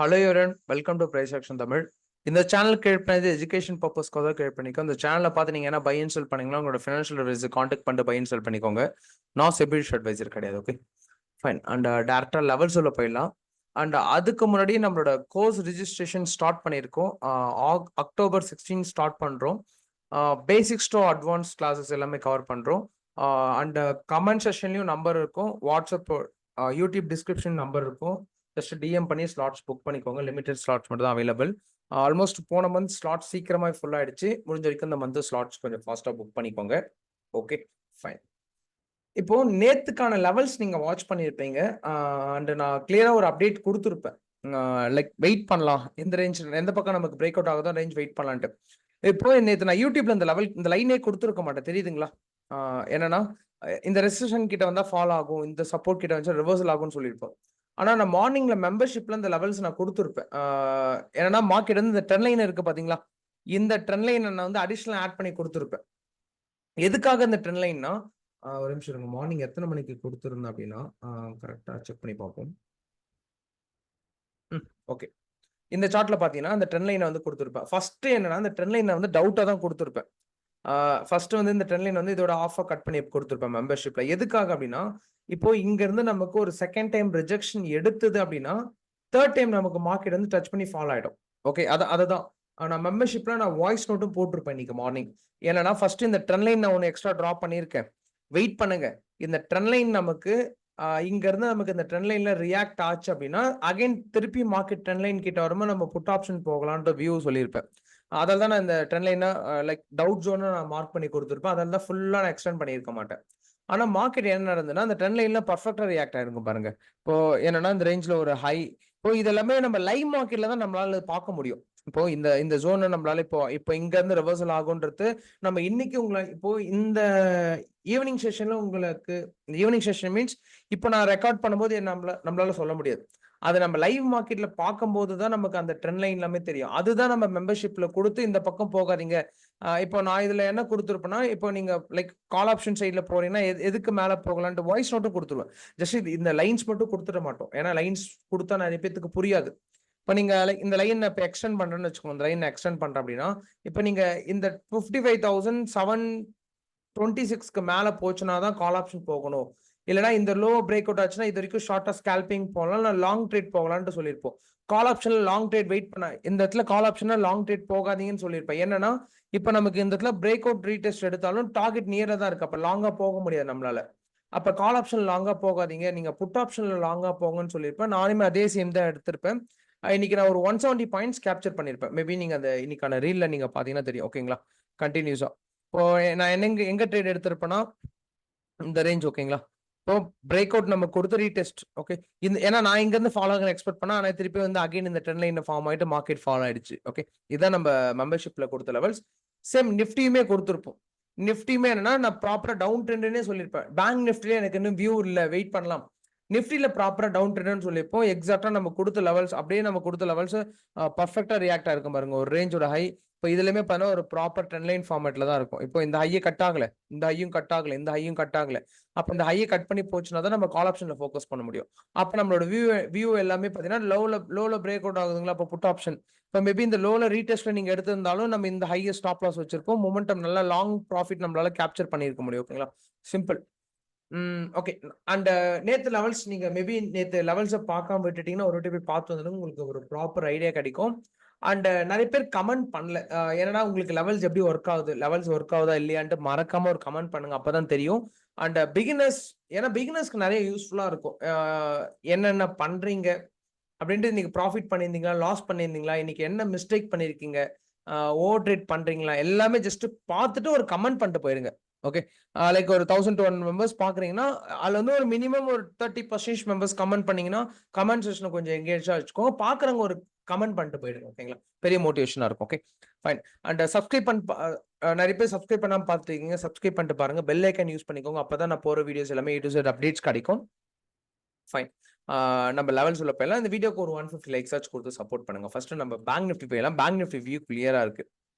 Hello everyone, welcome to price action Tamil. இந்த channel create பண்ணது education பர்பஸ்க்காக தான் கிரியேட் பண்ணிக்கோ. இந்த சேனலில் பார்த்து நீங்கள் என்ன பை அண்ட் செல் பண்ணீங்கன்னா உங்களோட ஃபினான்ஷியல் அட்வைஸ் காண்டாக்ட் பண்ணிட்டு பை அண்ட் செல் பண்ணிக்கோங்க. நான் செபிலிஷ் அட்வைசர் கிடையாது. Okay fine. அண்ட் டேரக்டாக லெவல்ஸ் உள்ள போயிடலாம். அண்ட் அதுக்கு முன்னாடி நம்மளோட கோர்ஸ் ரிஜிஸ்ட்ரேஷன் ஸ்டார்ட் பண்ணியிருக்கோம். அக்டோபர் 16 ஸ்டார்ட் பண்ணுறோம். பேசிக்ஸ் டு அட்வான்ஸ் கிளாஸஸ் எல்லாமே கவர் பண்ணுறோம். அண்ட் கமெண்ட் செஷன்லையும் நம்பர் இருக்கும். வாட்ஸ்அப் யூடியூப் டிஸ்கிரிப்ஷன் நம்பர் இருக்கும். ஜஸ்ட் டிஎம் பண்ணி ஸ்லாட்ஸ் புக் பண்ணிக்கோங்க. லிமிடெட் ஸ்லாட்ஸ் மட்டும் தான் அவைலபிள். ஆல்மோஸ்ட் போன மந்த் ஸ்லாட் சீக்கிரமாக ஃபுல் ஆயிடுச்சு. முடிஞ்ச வரைக்கும் இந்த மந்த் ஸ்லாட்ஸ் கொஞ்சம் ஃபாஸ்ட்டாக புக் பண்ணிக்கோங்க. Okay fine. இப்போ நேத்துக்கான லெவல்ஸ் நீங்க வாட்ச் பண்ணியிருப்பீங்க. அண்ட் நான் கிளியரா ஒரு அப்டேட் கொடுத்துருப்பேன். லைக் வெயிட் பண்ணலாம், எந்த ரேஞ்ச் எந்த பக்கம் நமக்கு பிரேக் அவுட் ஆகுதோ ரேஞ்ச் வெயிட் பண்ணலான்ட்டு. இப்போ நேற்று நான் யூடியூப்ல இந்த லைனே கொடுத்துருக்க மாட்டேன், தெரியுதுங்களா? என்னன்னா இந்த ரெசிஸ்டன்ஸ் கிட்ட வந்தா ஃபால் ஆகும், இந்த சப்போர்ட் கிட்ட வந்து ரிவர்சல் ஆகும்னு சொல்லியிருப்போம். ஆனா நான் மார்னிங்ல மெம்பர்ஷிப்ல இந்த லெவல்ஸ் நான் கொடுத்துருப்பேன். ஏன்னா மார்க்கெட் வந்து இந்த ட்ரெண்ட் லைன் இருக்கு பாத்தீங்களா, இந்த ட்ரெண்ட் லைன் நான் வந்து அடிஷனல் ஆட் பண்ணி கொடுத்துருப்பேன். எதுக்காக இந்த ட்ரெண்ட் லைன்னா, ஒரு நிமிஷம் இருங்க. மார்னிங் எத்தனை மணிக்கு கொடுத்துருந்தேன் அப்படின்னா கரெக்டா செக் பண்ணி பார்ப்போம். ஓகே, இந்த சார்ட்ல பாத்தீங்கன்னா அந்த ட்ரெண்ட் லைனை வந்து கொடுத்துருப்பேன். ஃபர்ஸ்ட் என்னன்னா இந்த ட்ரெண்ட் லைனை வந்து டவுட்டா தான் கொடுத்துருப்பேன். ஃபர்ஸ்ட் வந்து இந்த ட்ரெண்ட் லைன் வந்து இதோட ஆஃபர் கட் பண்ணி கொடுத்துருப்பேன் மெம்பர்ஷிப்ல. எதுக்காக அப்படின்னா, இப்போ இங்க இருந்து நமக்கு ஒரு செகண்ட் டைம் ரிஜெக்ஷன் எடுத்தது அப்படின்னா தேர்ட் டைம் நமக்கு மார்க்கெட் வந்து டச் பண்ணி ஃபால் ஆயிடும். ஓகே, அதுதான் நான் மெம்பர்ஷிப்ல நான் வாய்ஸ் நோட்டும் போட்டிருப்பேன் இன்னைக்கு மார்னிங். ஏன்னா ஃபர்ஸ்ட் இந்த ட்ரெண்ட் லைன் நான் ஒன்று எக்ஸ்ட்ரா ட்ராப் பண்ணியிருக்கேன். வெயிட் பண்ணுங்க, இந்த ட்ரெண்ட் லைன் நமக்கு இங்க இருந்து நமக்கு இந்த ட்ரெண்ட் லைன்ல ரியாக்ட் ஆச்சு அப்படின்னா அகைன் திருப்பி மார்க்கெட் ட்ரெண்ட் லைன் கிட்ட வரும்போது நம்ம புட் ஆப்ஷன் போகலான்ற வியூ சொல்லியிருப்பேன். அதால தான் நான் இந்த ட்ரெண்ட் லைனை லைக் டவுட் ஜோன் நான் மார்க் பண்ணி கொடுத்துருப்பேன். அதால தான் ஃபுல்லா நான் எக்ஸ்டெண்ட் பண்ணியிருக்க மாட்டேன். ஆனா மார்க்கெட் என்ன நடந்ததுன்னா அந்த ட்ரெண்ட் லைன்ல பர்ஃபெக்டா ரியாக்ட் ஆயிருக்கும் பாருங்க. இப்போ என்னன்னா இந்த ரேஞ்ச்ல ஒரு ஹை, இப்போ இதெல்லாமே நம்ம லைவ் மார்க்கெட்ல தான் நம்மளால பார்க்க முடியும். இப்போ இந்த ஜோனை நம்மளால இப்போ இங்க இருந்து ரிவர்சல் ஆகுன்றது நம்ம இன்னைக்கு இப்போ இந்த ஈவினிங் செஷன்ல உங்களுக்கு ஈவினிங் செஷன் மீன்ஸ் இப்போ நான் ரெக்கார்ட் பண்ணும்போது நம்மளால சொல்ல முடியாது. அது நம்ம லைவ் மார்க்கெட்ல பார்க்கும்போது தான் நமக்கு அந்த ட்ரெண்ட் லைன் எல்லாமே தெரியும். அதுதான் நம்ம மெம்பர்ஷிப்ல கொடுத்து இந்த பக்கம் போகாதீங்க. இப்போ நான் இதுல என்ன கொடுத்துருப்பேன்னா, இப்போ நீங்க லைக் கால் ஆப்ஷன் சைட்ல போறீங்கன்னா எதுக்கு மேல போகலான்ட்டு வாய்ஸ் நோட்டும் கொடுத்துருவேன். ஜஸ்ட் இந்த லைன்ஸ் மட்டும் கொடுத்துட மாட்டோம். ஏன்னா லைன்ஸ் கொடுத்தா நிறைய பேத்துக்கு புரியாது. இப்போ நீங்க இந்த லைன் இப்போ எக்ஸ்டெண்ட் பண்றேன்னு வச்சுக்கோங்க. இந்த லைன் எக்ஸ்டெண்ட் பண்றேன் அப்படின்னா, இப்போ நீங்க இந்த 55,726க்கு மேல போச்சுன்னா தான் கால் ஆப்ஷன் போகணும். இல்லைன்னா இந்த லோ பிரேக் அவுட் ஆச்சுன்னா இது வரைக்கும் ஷார்ட்டா ஸ்கேல்பிங் போகலாம், நான் லாங் ட்ரேட் போகலான்ட்டு சொல்லியிருப்போம். கால் ஆப்ஷன்ல லாங் ட்ரேட் வெயிட் பண்ண, இந்த இடத்துல கால் ஆப்ஷன்ல லாங் ட்ரேட் போகாதீங்கன்னு சொல்லியிருப்பேன். என்னன்னா இப்ப நமக்கு இந்த இடத்துல பிரேக் அவுட் ரீடெஸ்ட் எடுத்தாலும் டார்கெட் நியரா தான் இருக்கு. அப்ப லாங்கா போக முடியாது நம்மளால. அப்ப கால் ஆப்ஷன் லாங்கா போகாதீங்க, நீங்க புட் ஆப்ஷன்ல லாங்கா போங்கன்னு சொல்லியிருப்பேன். நானுமே அதே சேம் தான் எடுத்திருப்பேன். இன்னைக்கு நான் ஒரு 170 பாயிண்ட்ஸ் கேப்சர் பண்ணிருப்பேன். மேபி நீங்க அந்த இன்னைக்கான ரீல்ல நீங்க பாத்தீங்கன்னா தெரியும். ஓகேங்களா, கண்டினியூஸா இப்போ நான் எங்க ட்ரேட் எடுத்திருப்பேன்னா இந்த ரேஞ்ச். ஓகேங்களா, இப்போ பிரேக் அவுட் நம்ம கொடுத்து ரீடெஸ்ட். ஓகே, ஏன்னா நான் இங்க இருந்து ஃபாலோ ஆக எக்ஸ்பெக்ட் பண்ணா, ஆனா திருப்பி வந்து அகைன் இந்த ட்ரெண்ட் லைன் ஃபார்ம் ஆயிட்டு மார்க்கெட் ஃபாலோ ஆயிடுச்சு. ஓகே, இதான் நம்ம மெம்பர்ஷிப்ல கொடுத்த லெவல்ஸ். சேம் நிஃப்டியுமே கொடுத்துருப்போம். நிஃப்டியுமே என்னன்னா நான் ப்ராப்பரா டவுன் ட்ரெண்ட்னே சொல்லியிருப்பேன். பேங்க் நிஃப்டில எனக்கு இன்னும் வியூ இல்ல, வெயிட் பண்ணலாம். நிஃப்டில ப்ராப்பரா டவுன் ட்ரெண்ட்னு சொல்லியிருப்போம். எக்ஸாக்டா நம்ம கொடுத்த லெவல்ஸ் அப்படியே நம்ம கொடுத்த லெவல்ஸ் பர்ஃபெக்டா ரியாக்ட் ஆயிருக்கும் பாருங்க. ஒரு ரேஞ்சோட ஹை இப்போ இதுலயுமே பண்ண ஒரு ப்ராப்பர் ட்ரெண்ட் லைன் ஃபார்மேட்ல தான் இருக்கும். இப்போ இந்த ஹையை கட் ஆகல, இந்த ஹையும் கட் ஆகல, இந்த ஹையும் கட் ஆகல. அப்ப இந்த ஹையை கட் பண்ணி போச்சுன்னா தான் நம்ம கால் ஆப்ஷன்ல ஃபோக்கஸ் பண்ண முடியும். அப்ப நம்மளோட வியூ எல்லாமே பாத்தீங்கன்னா லோல பிரேக் அவுட் ஆகுதுங்களா, அப்ப புட் ஆப்ஷன். இப்போ மேபி இந்த லோல ரீடெஸ்ட்ல நீங்க எடுத்திருந்தாலும் நம்ம இந்த ஹையை ஸ்டாப் லாஸ் வச்சிருப்போம். மொமெண்டம் நல்லா லாங் ப்ராஃபிட் நம்மளால கேப்சர் பண்ணிருக்க முடியும். ஓகேங்களா, சிம்பிள். ஓகே. அண்ட் நேத்து லெவல்ஸ் நீங்க மேபி நேத்து லெவல்ஸை பார்க்காம விட்டுட்டீங்கன்னா ஒரு வாட்டி போய் பார்த்து வந்தது உங்களுக்கு ஒரு ப்ராப்பர் ஐடியா கிடைக்கும். அண்ட் நிறைய பேர் கமெண்ட் பண்ணல, ஏன்னா உங்களுக்கு லெவல்ஸ் எப்படி ஒர்க் ஆகுது, லெவல்ஸ் ஒர்க் ஆகுதா இல்லையான்ட்டு மறக்காம ஒரு கமெண்ட் பண்ணுங்க, அப்பதான் தெரியும். அண்ட் பிகினர்ஸ், ஏன்னா பிகினர்ஸ்க்கு நிறைய யூஸ்ஃபுல்லா இருக்கும். என்னென்ன பண்றீங்க அப்படின்ட்டு, இன்னைக்கு ப்ராஃபிட் பண்ணியிருந்தீங்களா, லாஸ் பண்ணியிருந்தீங்களா, இன்னைக்கு என்ன மிஸ்டேக் பண்ணியிருக்கீங்க, ஓவர் ட்ரேட் பண்றீங்களா, எல்லாமே ஜஸ்ட் பார்த்துட்டு ஒரு கமெண்ட் பண்ணிட்டு போயிருங்க. ஓகே, லைக் ஒரு 1200 மெம்பர்ஸ் பாக்குறீங்கன்னா அதுல வந்து ஒரு மினிமம் ஒரு 30% மெம்பர்ஸ் கமெண்ட் பண்ணீங்கன்னா கமெண்ட் செக்ஷனை கொஞ்சம் எங்கேஜா வச்சுக்கோங்க. பாக்குறவங்க ஒரு கமெண்ட் பண்ணிட்டு போயிடுங்க. ஓகேங்களா, பெரிய மோட்டிவேஷனா இருக்கும். Okay fine. அண்ட் சப்ஸ்கிரைப் நிறைய பேர் சப்ஸ்கிரைப் பண்ணாம பார்த்துருக்கீங்க, சப்ஸ்கிரைப் பண்ணிட்டு பாருங்க. பெல் ஐக்கன் யூஸ் பண்ணிக்கோங்க, அப்பதான் நான் போற வீடியோஸ் எல்லாமே A to Z அப்டேட்ஸ் கிடைக்கும். ஃபைன். நம்ம லெவல்ஸ் உள்ள போயிடலாம். இந்த வீடியோக்கு ஒரு 150 லைக்ஸ் ஆச்சு கொடுத்து சப்போர்ட் பண்ணுங்க. ஃபர்ஸ்ட் நம்ம பேங்க் நிஃப்டி போயிடலாம். பேங்க் நிஃப்டி வியூ கிளியரா இருக்கு.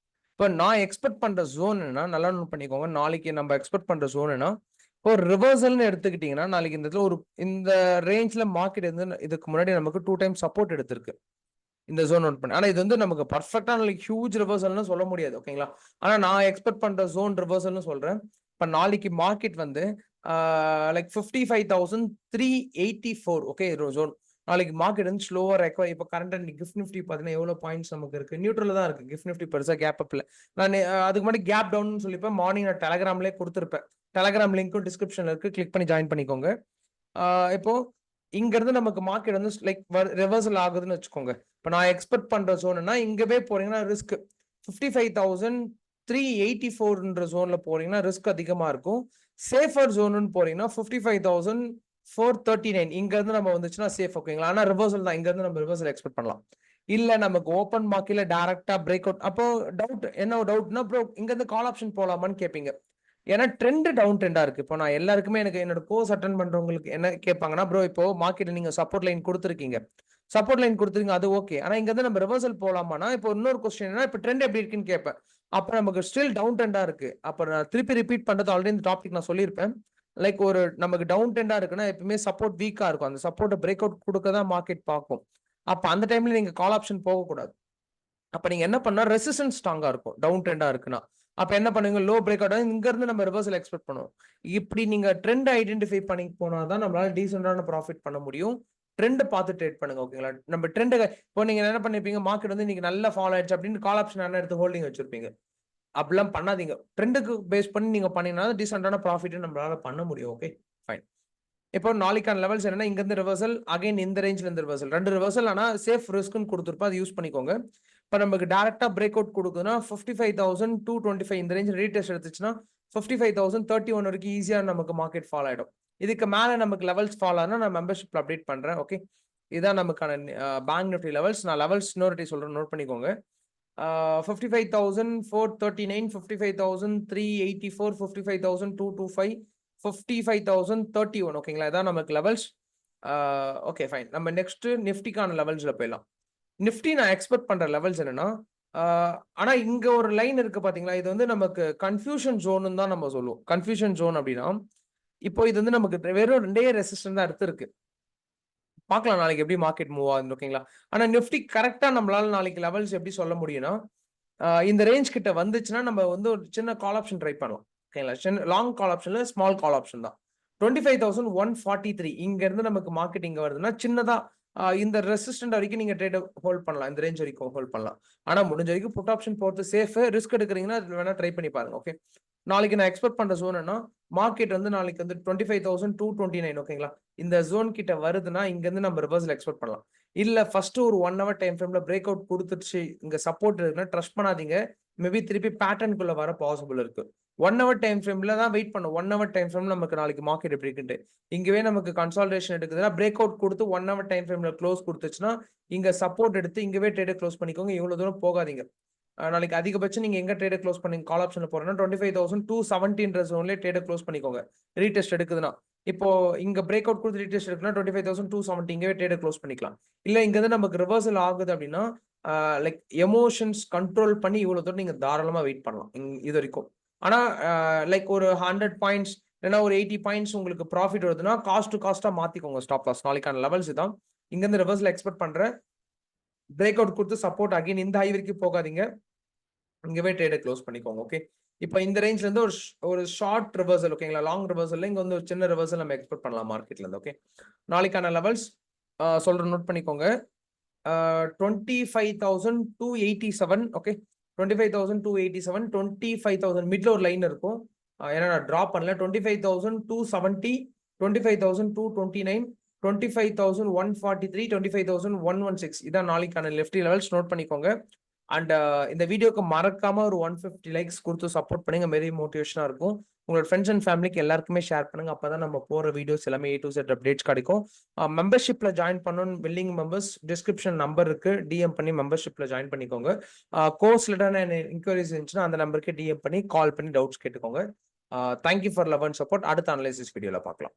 இப்போ நான் எக்ஸ்பெக்ட் பண்ற ஜோன் என்ன, நல்லா நோட் பண்ணிக்கோங்க. நாளைக்கு நம்ம எக்ஸ்பெக்ட் பண்ற ஜோன் என்ன, இப்போ ரிவர்சல்னு எடுத்துக்கிட்டீங்கன்னா நாளைக்கு இந்த இடத்துல இந்த ரேஞ்ச்ல மார்க்கெட் வந்து இதுக்கு முன்னாடி நமக்கு 2 டைம் சப்போர்ட் எடுத்திருக்கு. இந்த ஜோன் நோட் பண்ணி. ஆனா இது வந்து நமக்கு பர்ஃபெக்ட்டா நாளைக்கு ஹியூஜ் ரிவர்சல்னு சொல்ல முடியாது. ஓகேங்களா? ஆனா நான் எக்ஸ்பெக்ட் பண்ற ஜோன் ரிவர்சல்னு சொல்றேன். இப்ப நாளைக்கு மார்க்கெட் வந்து லைக் 55,384 ஓகே ஜோன். நாளைக்கு மார்க்கெட் வந்து ஸ்லோவா ரெக்கவர். இப்ப கரண்ட் கிஃப்ட் நிஃப்டி பாத்தீங்கன்னா எவ்வளவு பாயிண்ட்ஸ் நமக்கு இருக்கு? நியூட்ரல்ல தான் இருக்கு. கிஃப்ட் நிஃப்டி பெருசா கேப் அப்ல. நான் அதுக்கு முன்னாடி கேப் டவுன் சொல்லிப்பேன். மார்னிங் நான் டெலகிராம்லயே கொடுத்திருப்பேன். டெலகிராம் லிங்க்கும் டிஸ்கிரிப்ஷன்ல இருக்கு. கிளிக் பண்ணி ஜாயின் பண்ணிக்கோங்க. இப்போ இங்க இருந்து நமக்கு மார்க்கெட் வந்து லைக் ரிவர்சல் ஆகுதுன்னு வச்சுக்கோங்க. இப்ப நான் எக்ஸ்பெக்ட் பண்ற ஜோன்னா இங்கவே போறீங்கன்னா ரிஸ்க் 55,384 ஜோன்ல போறீங்கன்னா ரிஸ்க் அதிகமா இருக்கும். சேஃபர் ஜோன் போறீங்கன்னா 55,439 இங்க இருந்து நம்ம வந்துச்சுன்னா சேஃப். ஓகேங்களா? ஆனா ரிவர்சல் தான். இங்க இருந்து நம்ம ரிவர்சல் எக்ஸ்பெக்ட் பண்ணலாம். இல்ல நமக்கு ஓப்பன் மார்க்கெட்ல டைரக்டா பிரேக் அவுட். அப்போ டவுட் என்ன டவுட்னா ப்ரோ இங்க இருந்து கால் ஆப்ஷன் போலாமான்னு கேப்பீங்க. ஏன்னா ட்ரெண்ட் டவுன் ட்ரெண்டா இருக்கு. இப்போ நான் எல்லாருக்குமே எனக்கு என்னோட கோர்ஸ் அட்டெண்ட் பண்றவங்களுக்கு என்ன கேட்பாங்கன்னா, ப்ரோ இப்போ மார்க்கெட்ல நீங்க சப்போர்ட் லைன் கொடுத்துருக்கீங்க. சப்போர்ட் லைன் கொடுத்துருக்கீங்க அது ஓகே. ஆனா இங்க இருந்து நம்ம ரிவர்சல் போலாமான்னா, இப்போ இன்னொரு கொஸ்டின் என்ன இப்போ ட்ரெண்ட் எப்படி இருக்குன்னு கேட்பேன். அப்ப நமக்கு ஸ்டில் டவுன் ட்ரெண்டா இருக்கு. அப்ப நான் திருப்பி ரிப்பீட் பண்றது ஆல்ரெடி இந்த டாபிக் நான் சொல்லியிருப்பேன். லைக் ஒரு நமக்கு டவுன் ட்ரெண்டா இருக்குன்னா எப்பவுமே சப்போர்ட் வீக்கா இருக்கும். அந்த சப்போர்ட் பிரேக் அவுட் கொடுக்க தான் மார்க்கெட் பார்க்கும். அப்ப அந்த டைம்ல நீங்க கால் ஆப்ஷன் போகக்கூடாது. அப்ப நீங்க என்ன பண்ணா ரெசிஸ்டன்ஸ் ஸ்ட்ராங்கா இருக்கும். டவுன் ட்ரெண்டா இருக்குன்னா. அப்ப என்ன பண்ணுவீங்க? லோ பிரேக் அவுட் இங்க இருந்து நம்ம ரிவர்சல் எக்ஸ்பெக்ட் பண்ணுவோம். இப்படி நீங்க ட்ரெண்ட் ஐடென்டிஃபை பண்ணி போனா தான் நம்மளால டீசென்டான ப்ராஃபிட் பண்ண முடியும். ட்ரெண்ட் பார்த்து ட்ரேட் பண்ணுங்க. ஓகேங்களா? நம்ம ட்ரெண்ட் இப்போ நீங்க என்ன பண்ணிருப்பீங்க? மார்க்கெட் வந்து இன்னைக்கு நல்லா ஃபாலோ ஆயிடுச்சு அப்படின்னு கால் ஆப்ஷன் என்ன எடுத்து ஹோல்டிங் வச்சிருப்பீங்க. அப்படிலாம் பண்ணாதீங்க. ட்ரெண்டுக்கு பேஸ் பண்ணி நீங்க பண்ணீங்கன்னா டீசென்டான ப்ராஃபிட் நம்மளால பண்ண முடியும். Okay fine. இப்போ நாளைக்கான லெவல்ஸ் என்னன்னா இங்க இருந்து ரிவர்சல் அகைன் இந்த ரேஞ்ச்ல இருந்து ரிவர்சல் 2 ரிவர்சல். ஆனா சேஃப் ரிஸ்க்னு கொடுத்துருப்பா அதை யூஸ் பண்ணிக்கோங்க. இப்போ நமக்கு டைரக்டா பிரேக் அவுட் கொடுக்குதுன்னா 55,225 இந்த ரேஞ்ச் ரீடெஸ்ட் எடுத்துச்சுன்னா 55,031 வரைக்கும் ஈஸியா நமக்கு மார்க்கெட் ஃபால் ஆயிடும். இதுக்கு மேல நமக்கு லெவல்ஸ் ஃபால் ஆனா நான் மெம்பர்ஷிப்ல அப்டேட் பண்றேன். ஓகே இதான் நமக்கான பேங்க் நிஃப்டி லெவல்ஸ். நான் லெவல்ஸ் இன்னொரு சொல்றேன் நோட் பண்ணிக்கோங்க. 55,439 55,384 55,225 55,031 ஓகேங்களா? இதான் நமக்கு லெவல்ஸ். Okay fine. நம்ம நெக்ஸ்ட் நிஃப்டிக்கான லெவல்ஸ்ல போயிடலாம். நிஃப்டி நான் எக்ஸ்பெக்ட் பண்ற லெவல்ஸ் என்னன்னா ஆனா இங்க ஒரு லைன் இருக்கு பாத்தீங்களா? இது வந்து நமக்கு கன்ஃபியூஷன் ஜோன் தான் நம்ம சொல்லுவோம். கன்ஃபியூஷன் ஜோன் அப்படின்னா இப்போ இது வந்து நமக்கு வெறும் 2 ரெசிஸ்டன்ஸ் தான் எடுத்திருக்கு. பார்க்கலாம் நாளைக்கு எப்படி மார்க்கெட் மூவ் ஆகுது. ஓகேங்களா? ஆனா நிஃப்டி கரெக்டா நம்மளால நாளைக்கு லெவல்ஸ் எப்படி சொல்ல முடியும்னா இந்த ரேஞ்ச் கிட்ட வந்துச்சுன்னா நம்ம வந்து ஒரு சின்ன கால் ஆப்ஷன் ட்ரை பண்ணலாம். ஓகேங்களா? லாங் கால் ஆப்ஷன்ல ஸ்மால் கால் ஆப்ஷன் தான். 25,143 இங்க இருந்து நமக்கு மார்க்கெட் இங்க வருதுன்னா சின்னதா இந்த ரெசிஸ்டன்ட் வரைக்கும் நீங்க ட்ரேட் ஹோல்ட் பண்ணலாம். இந்த ரேஞ்ச் வரைக்கும் ஹோல்ட் பண்ணலாம். ஆனா முடிஞ்ச வரைக்கும் புட் ஆப்ஷன் போறது சேஃப். ரிஸ்க் எடுக்கிறீங்கன்னா வேணா ட்ரை பண்ணி பாருங்க. ஓகே நாளைக்கு நான் எக்ஸ்பெக்ட் பண்ற ஜோன் என்ன மார்க்கெட் வந்து நாளைக்கு வந்து 25,229 ஓகேங்களா? இந்த ஜோன் கிட்ட வருதுன்னா இங்க இருந்து நம்ம ரிவர்சல் எக்ஸ்பெக்ட் பண்ணலாம். இல்ல ஃபர்ஸ்ட் ஒரு 1 ஹவர் டைம் ஃப்ரேம்ல பிரேக் அவுட் கொடுத்துச்சு இங்க சப்போர்ட் இருக்குன்னா ட்ரஸ்ட் பண்ணாதீங்க. மேபி திருப்பி பேட்டர்னுக்குள்ள வர பாசிபிள் இருக்கு. 1 ஹவர் டைம் ஃப்ரேம்ல தான் வெயிட் பண்ணும். 1 ஹவர் டைம் ஃப்ரேம்ல நமக்கு நாளைக்கு மார்க்கெட் எப்படி இருக்குன்ட்டு. இங்கவே நமக்கு கன்சால்டேஷன் எடுக்குதுன்னா பிரேக் அவுட் கொடுத்து 1 ஹவர் டைம் ஃப்ரேம்ல க்ளோஸ் கொடுத்துச்சுன்னா இங்க சப்போர்ட் எடுத்து இங்கவே ட்ரேட் க்ளோஸ் பண்ணிக்கோங்க. இவ்வளவு தூரம் போகாதீங்க. நாளைக்கு அதிகபட்சம் நீங்க எங்க ட்ரேட் க்ளோஸ் பண்ணி கால் ஆப்ஷன்ல போறேன்னா 25,270 ஜோன்ல ட்ரேட் க்ளோஸ் பண்ணிக்கோங்க. ரீடெஸ்ட் எடுக்குதுன்னா இப்போ இங்க பிரேக் அவுட் கொடுத்து ரீடெஸ்ட் எடுக்குன்னா 25,270 இங்கவே ட்ரேட் க்ளோஸ் பண்ணிக்கலாம். இல்ல இங்க இருந்து நமக்கு ரிவர்சல் ஆகுது அப்படின்னா லைக் எமோஷன்ஸ் கண்ட்ரோல் பண்ணி இவ்வளவு தூரம் நீங்க தாராளமா வெயிட் பண்ணலாம் இது வரைக்கும். ஆனா லைக் ஒரு 100 பாயிண்ட்ஸ் இல்லைன்னா ஒரு 80 பாயிண்ட்ஸ் உங்களுக்கு ப்ராஃபிட் வருதுன்னா காஸ்ட் டு காஸ்டா மாத்திக்கோங்க ஸ்டாப் லாஸ். நாளைக்கான லெவல்ஸ் தான். இங்க இருந்து ரிவர்சல் எக்ஸ்பெக்ட் பண்றேன். பிரேக் அவுட் கொடுத்து சப்போர்ட் அகைன் இந்த ஹை வரைக்கும் போகாதீங்க. இங்கவே ட்ரேட க்ளோஸ் பண்ணிக்கோங்க. ஓகே இப்போ இந்த ரேஞ்ச்ல இருந்து ஒரு ஷார்ட் ரிவர்சல் ஓகேங்களா? லாங் ரிவர்சல்ல இங்க வந்து ஒரு சின்ன ரிவர்சல் நம்ம எக்ஸ்பெக்ட் பண்ணலாம் மார்க்கெட்ல இருந்து. ஓகே நாளைக்கான லெவல்ஸ் சொல்ற நோட் பண்ணிக்கோங்க. 25,287 ஓகே 25,287 25,000 மிட்ல ஒரு லைன் இருக்கும். ஏன்னா நான் டிராப் பண்ணல. 25,270 25,229 25,143 25,116 இதான் நாளைக்கான லெஃப்டி லெவல்ஸ் நோட் பண்ணிக்கோங்க. அண்ட் இந்த வீடியோக்கு மறக்காம ஒரு 150 லைக்ஸ் கொடுத்து சப்போர்ட் பண்ணுங்க. வெரி மோட்டிவேஷனா இருக்கும். உங்களோட ஃப்ரெண்ட்ஸ் அண்ட் ஃபேமிலிக்கு எல்லாருக்குமே ஷேர் பண்ணுங்க. அப்பதான் நம்ம போற வீடியோஸ் எல்லாமே A to Z அப்டேட்ஸ் கிடைக்கும். மெம்பர்ஷிப்ல ஜாயின் பண்ணணும் வில்லிங் மெம்பர்ஸ் டிஸ்கிரிப்ஷன் நம்பர் இருக்கு. டிஎம் பண்ணி மெம்பர்ஷிப்ல ஜாயின் பண்ணிக்கோங்க. கோர்ஸ் ரிலேட்டடான இன்குவரிஸ் இருந்துச்சுன்னா அந்த நம்பருக்கு டிஎம் பண்ணி கால் பண்ணி டவுட்ஸ் கேட்டுக்கோங்க. Thank you for love and support. அடுத்த அனலைசிஸ் வீடியோல பார்க்கலாம்.